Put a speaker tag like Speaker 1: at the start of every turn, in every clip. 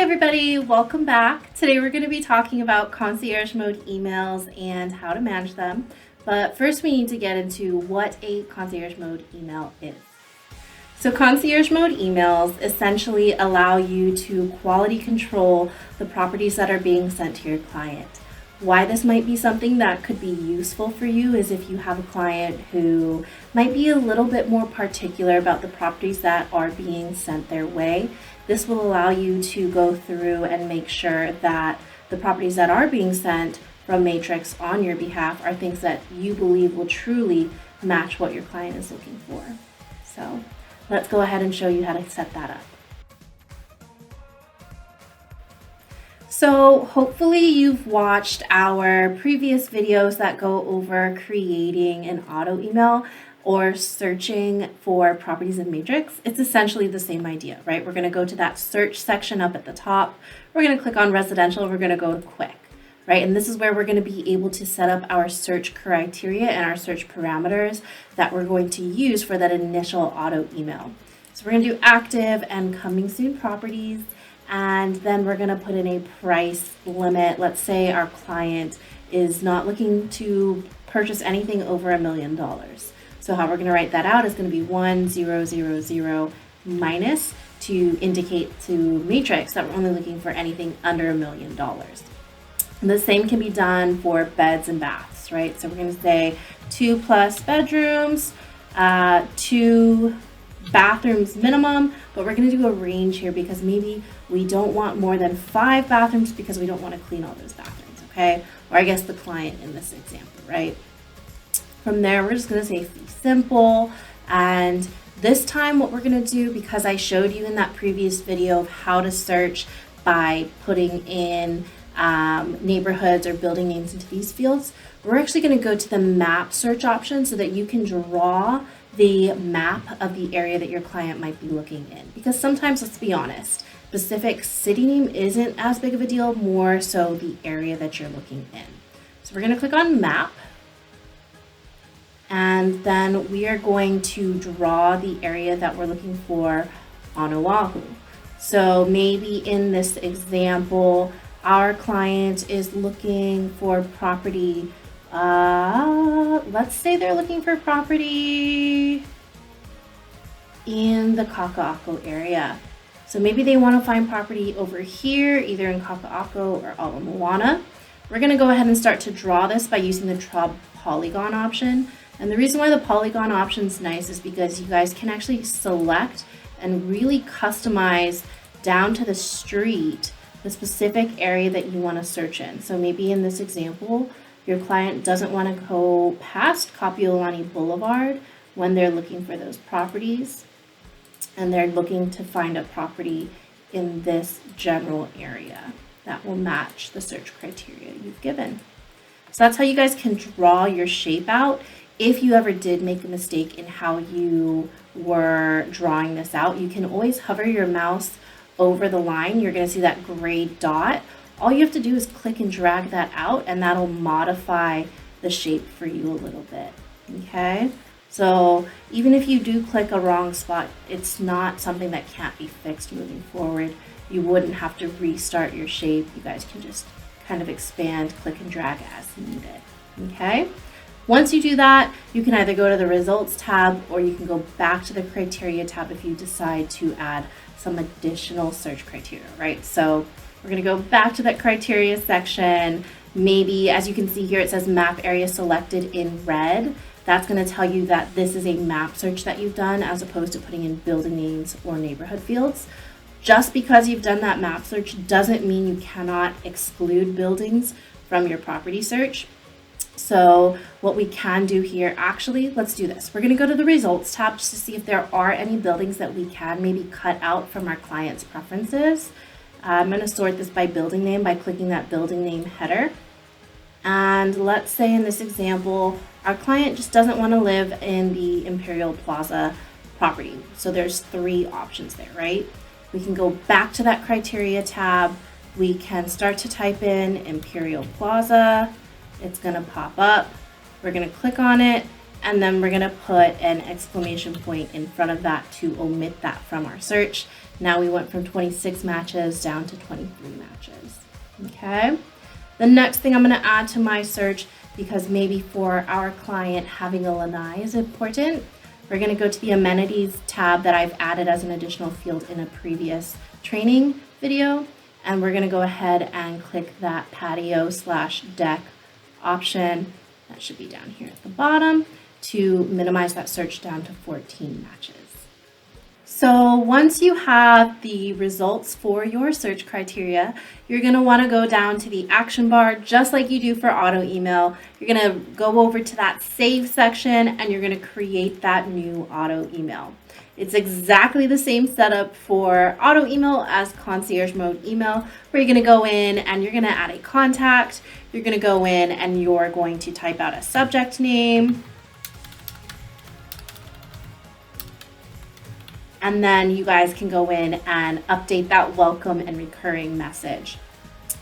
Speaker 1: Hi everybody, welcome back. Today we're going to be talking about concierge mode emails and how to manage them. But first we need to get into what a concierge mode email is. So concierge mode emails essentially allow you to quality control the properties that are being sent to your client. Why this might be something that could be useful for you is if you have a client who might be a little bit more particular about the properties that are being sent their way. This will allow you to go through and make sure that the properties that are being sent from Matrix on your behalf are things that you believe will truly match what your client is looking for. So let's go ahead and show you how to set that up. So hopefully you've watched our previous videos that go over creating an auto email or searching for properties in Matrix. It's essentially the same idea, right? We're going to go to that search section up at the top. We're going to click on residential. We're going to go to quick, right? And this is where we're going to be able to set up our search criteria and our search parameters that we're going to use for that initial auto email. So we're going to do active and coming soon properties. And then we're going to put in a price limit. Let's say our client is not looking to purchase anything over $1 million. So how we're going to write that out is going to be 1000 minus to indicate to Matrix that we're only looking for anything under $1 million. And the same can be done for beds and baths, right? So we're going to say 2+ bedrooms, 2 bathrooms minimum, but we're going to do a range here because maybe we don't want more than 5 bathrooms because we don't want to clean all those bathrooms, okay? Or I guess the client in this example, right? From there, we're just going to say fee simple. And this time what we're going to do, because I showed you in that previous video of how to search by putting in neighborhoods or building names into these fields, we're actually going to go to the map search option so that you can draw the map of the area that your client might be looking in. Because sometimes, let's be honest, specific city name isn't as big of a deal, more so the area that you're looking in. So we're going to click on map, and then we are going to draw the area that we're looking for on Oahu. So maybe in this example, our client is looking for property. Let's say they're looking for property in the Kaka'ako area. So maybe they want to find property over here, either in Kaka'ako or Ala Moana. We're going to go ahead and start to draw this by using the draw polygon option. And the reason why the polygon option is nice is because you guys can actually select and really customize down to the street the specific area that you want to search in. So maybe in this example, your client doesn't want to go past Kapiolani Boulevard when they're looking for those properties, and they're looking to find a property in this general area that will match the search criteria you've given. So that's how you guys can draw your shape out. If you ever did make a mistake in how you were drawing this out, you can always hover your mouse over the line. You're going to see that gray dot. All you have to do is click and drag that out, and that'll modify the shape for you a little bit, okay? So even if you do click a wrong spot, it's not something that can't be fixed moving forward. You wouldn't have to restart your shape. You guys can just kind of expand, click and drag as needed, okay? Once you do that, you can either go to the results tab or you can go back to the criteria tab if you decide to add some additional search criteria, right? So we're going to go back to that criteria section. Maybe, as you can see here, it says map area selected in red. That's going to tell you that this is a map search that you've done as opposed to putting in building names or neighborhood fields. Just because you've done that map search doesn't mean you cannot exclude buildings from your property search. So what we can do here, actually, let's do this. We're going to go to the results tab just to see if there are any buildings that we can maybe cut out from our client's preferences. I'm going to sort this by building name by clicking that building name header. And let's say in this example, our client just doesn't want to live in the Imperial Plaza property. So there's 3 options there, right? We can go back to that criteria tab. We can start to type in Imperial Plaza. It's going to pop up. We're going to click on it. and then we're gonna put an exclamation point in front of that to omit that from our search. Now we went from 26 matches down to 23 matches, okay? The next thing I'm gonna add to my search, because maybe for our client having a lanai is important, we're gonna go to the amenities tab that I've added as an additional field in a previous training video, and we're gonna go ahead and click that patio/deck option. That should be down here at the bottom to minimize that search down to 14 matches. So once you have the results for your search criteria, you're going to want to go down to the action bar just like you do for auto email. You're going to go over to that save section and you're going to create that new auto email. It's exactly the same setup for auto email as concierge mode email, where you're going to go in and you're going to add a contact. You're going to go in and you're going to type out a subject name. And then you guys can go in and update that welcome and recurring message.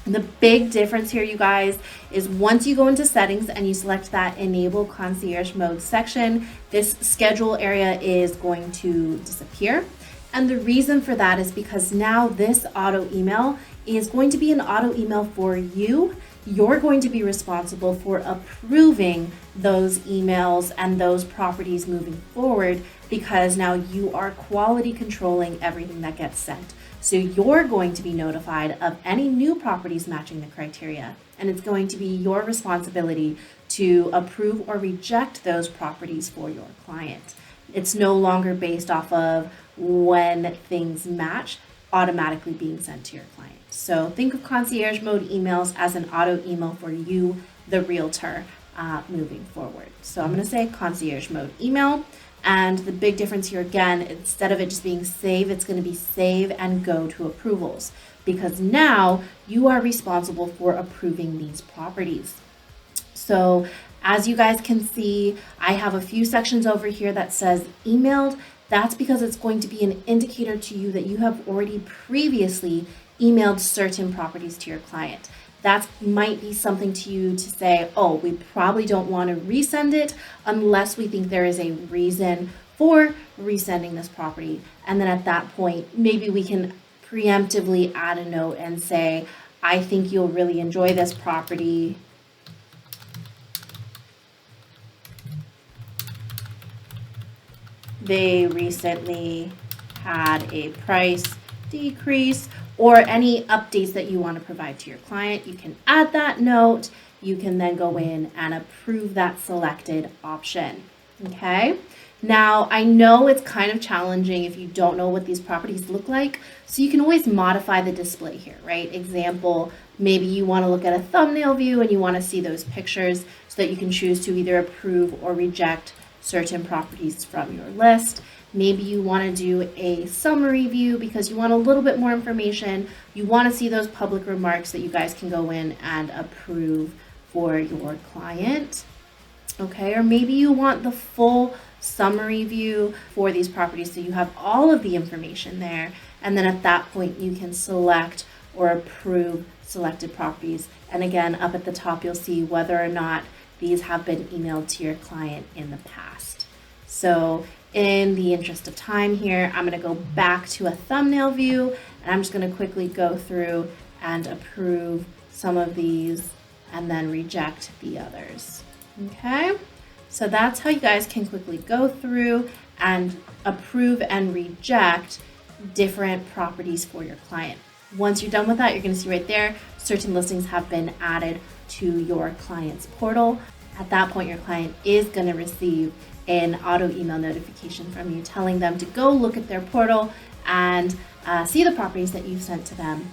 Speaker 1: The big difference here, you guys, is once you go into settings and you select that enable concierge mode section, this schedule area is going to disappear. And the reason for that is because now this auto email is going to be an auto email for you. You're going to be responsible for approving those emails and those properties moving forward, because now you are quality controlling everything that gets sent. So you're going to be notified of any new properties matching the criteria, and it's going to be your responsibility to approve or reject those properties for your client. It's no longer based off of when things match automatically being sent to your client. So think of concierge mode emails as an auto email for you, the realtor, moving forward. So I'm going to say concierge mode email. And the big difference here, again, instead of it just being save, it's going to be save and go to approvals, because now you are responsible for approving these properties. So as you guys can see, I have a few sections over here that says emailed. That's because it's going to be an indicator to you that you have already previously emailed certain properties to your client. That might be something to you to say, oh, we probably don't want to resend it unless we think there is a reason for resending this property. And then at that point, maybe we can preemptively add a note and say, I think you'll really enjoy this property. They recently had a price decrease, or any updates that you want to provide to your client. You can add that note. You can then go in and approve that selected option. Okay. Now, I know it's kind of challenging if you don't know what these properties look like, so you can always modify the display here, right? Example, maybe you want to look at a thumbnail view and you want to see those pictures so that you can choose to either approve or reject certain properties from your list. Maybe you want to do a summary view because you want a little bit more information. You want to see those public remarks that you guys can go in and approve for your client. Okay, or maybe you want the full summary view for these properties so you have all of the information there. And then at that point, you can select or approve selected properties. And again, up at the top, you'll see whether or not these have been emailed to your client in the past. So in the interest of time here, I'm going to go back to a thumbnail view, and I'm just going to quickly go through and approve some of these and then reject the others. Okay, so that's how you guys can quickly go through and approve and reject different properties for your client. Once you're done with that, you're going to see right there, certain listings have been added to your client's portal. At that point, your client is going to receive an auto email notification from you telling them to go look at their portal and see the properties that you've sent to them.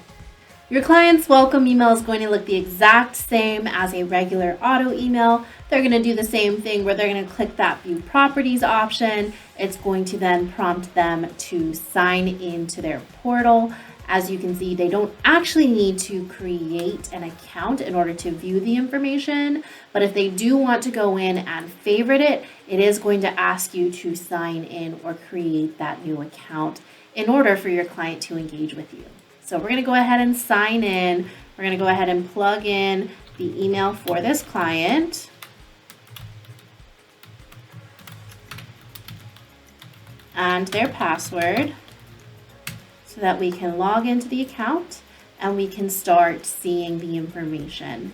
Speaker 1: Your client's welcome email is going to look the exact same as a regular auto email. They're going to do the same thing where they're going to click that view properties option. It's going to then prompt them to sign into their portal. As you can see, they don't actually need to create an account in order to view the information, but if they do want to go in and favorite it, it is going to ask you to sign in or create that new account in order for your client to engage with you. So we're going to go ahead and sign in. We're going to go ahead and plug in the email for this client. and their password so that we can log into the account and we can start seeing the information.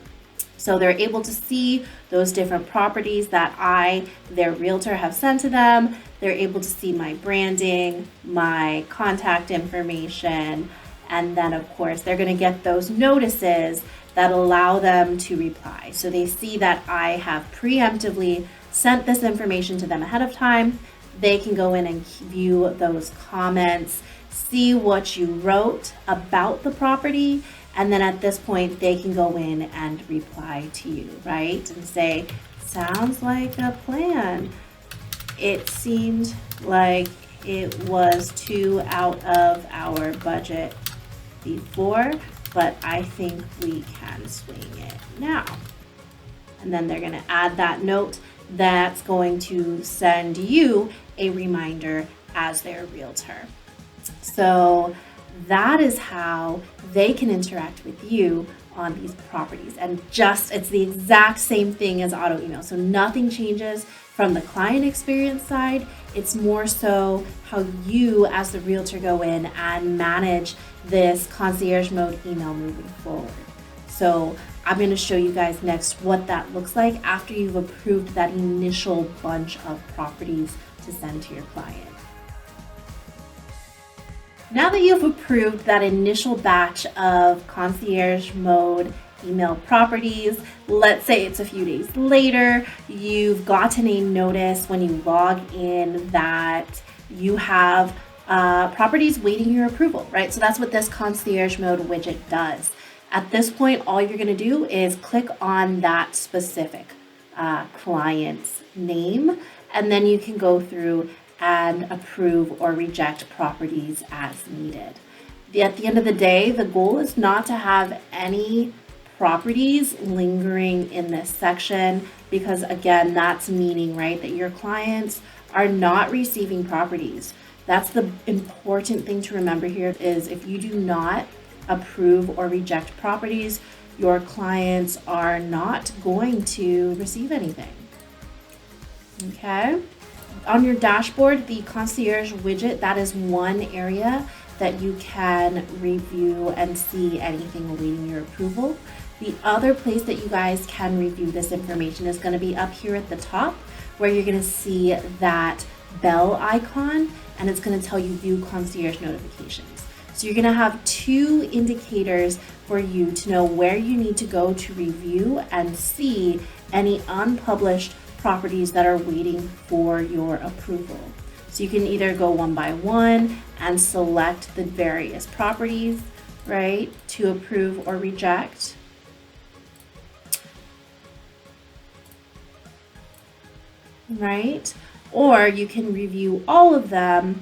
Speaker 1: So they're able to see those different properties that their realtor, have sent to them. They're able to see my branding, my contact information, and then of course they're going to get those notices that allow them to reply. So they see that I have preemptively sent this information to them ahead of time. They can go in and view those comments, see what you wrote about the property, and then at this point they can go in and reply to you, right? And say, sounds like a plan. It seemed like it was too out of our budget before, but I think we can swing it now. And then they're going to add that note that's going to send you a reminder as their realtor. So that is how they can interact with you on these properties. And it's the exact same thing as auto email. So nothing changes from the client experience side. It's more so how you as the realtor go in and manage this concierge mode email moving forward. So I'm going to show you guys next what that looks like after you've approved that initial bunch of properties to send to your client. Now that you've approved that initial batch of concierge mode email properties, let's say it's a few days later, you've gotten a notice when you log in that you have properties waiting your approval, right? So that's what this concierge mode widget does. At this point, all you're going to do is click on that specific client's name, and then you can go through and approve or reject properties as needed. At the end of the day, the goal is not to have any properties lingering in this section, because again, that's meaning, right, that your clients are not receiving properties. That's the important thing to remember here, is if you do not approve or reject properties, your clients are not going to receive anything. Okay? On your dashboard, the concierge widget, that is one area that you can review and see anything awaiting your approval. The other place that you guys can review this information is going to be up here at the top, where you're going to see that bell icon, and it's going to tell you view concierge notifications. So you're going to have two indicators for you to know where you need to go to review and see any unpublished properties that are waiting for your approval. So you can either go one by one and select the various properties, right, to approve or reject. Right? Or you can review all of them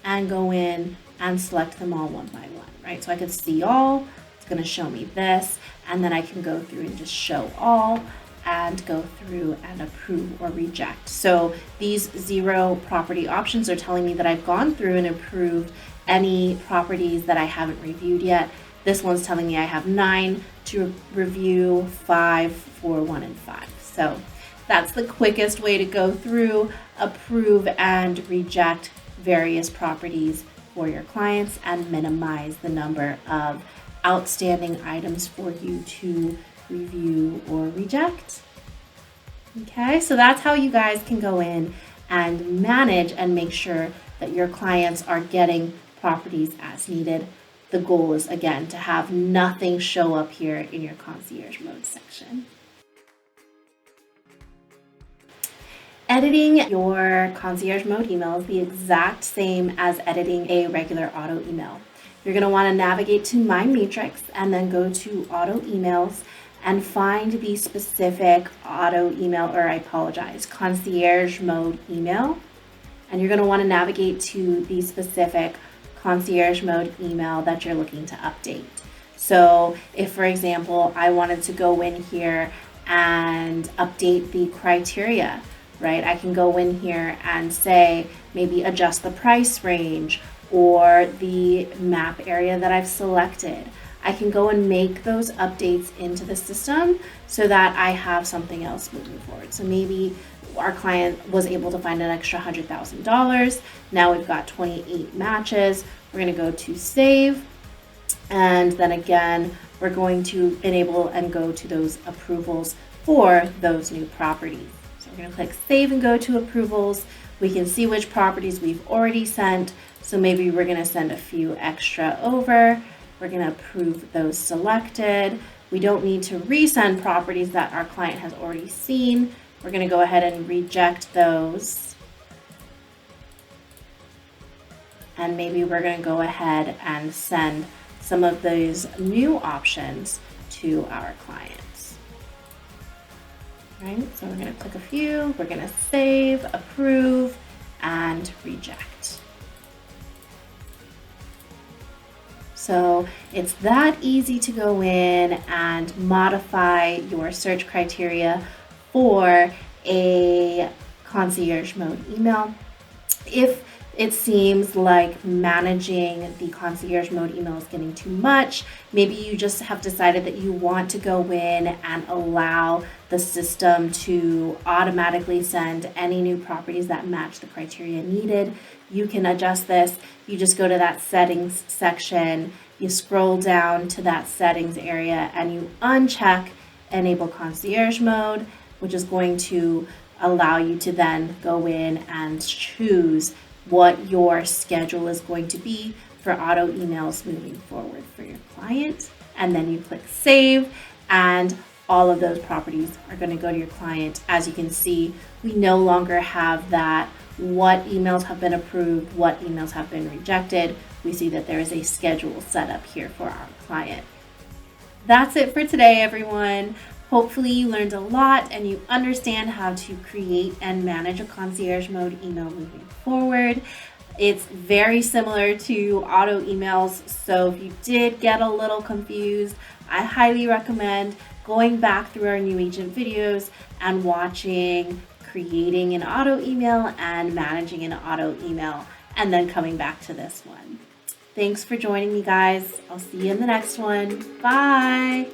Speaker 1: and go in and select them all one by one, right? So I could see all, it's going to show me this, and then I can go through and just show all and go through and approve or reject. So these 0 property options are telling me that I've gone through and approved any properties that I haven't reviewed yet. This one's telling me I have 9 to review, 5, 4, 1, and 5. So that's the quickest way to go through, approve, and reject various properties for your clients and minimize the number of outstanding items for you to review or reject. Okay, so that's how you guys can go in and manage and make sure that your clients are getting properties as needed. The goal is, again, to have nothing show up here in your concierge mode section. Editing your concierge mode email is the exact same as editing a regular auto email. You're going to want to navigate to My Matrix and then go to Auto Emails and find the specific concierge mode email. And you're going to want to navigate to the specific concierge mode email that you're looking to update. So if, for example, I wanted to go in here and update the criteria, right? I can go in here and say, maybe adjust the price range or the map area that I've selected. I can go and make those updates into the system so that I have something else moving forward. So maybe our client was able to find an extra $100,000. Now we've got 28 matches. We're going to go to save. And then again, we're going to enable and go to those approvals for those new properties. So we're going to click save and go to approvals. We can see which properties we've already sent. So maybe we're going to send a few extra over. We're going to approve those selected. We don't need to resend properties that our client has already seen. We're going to go ahead and reject those. And maybe we're going to go ahead and send some of those new options to our clients. Right, so we're going to click a few, we're going to save, approve, and reject. So it's that easy to go in and modify your search criteria for a concierge mode email. If it seems like managing the concierge mode email is getting too much, maybe you just have decided that you want to go in and allow the system to automatically send any new properties that match the criteria needed. You can adjust this. You just go to that settings section, you scroll down to that settings area, and you uncheck enable concierge mode, which is going to allow you to then go in and choose what your schedule is going to be for auto emails moving forward for your client. And then you click save, and all of those properties are going to go to your client. As you can see, we no longer have that what emails have been approved, what emails have been rejected. We see that there is a schedule set up here for our client. That's it for today, everyone. Hopefully you learned a lot and you understand how to create and manage a concierge mode email moving forward. It's very similar to auto emails, so if you did get a little confused, I highly recommend going back through our new agent videos and watching creating an auto email and managing an auto email, and then coming back to this one. Thanks for joining me, guys. I'll see you in the next one. Bye.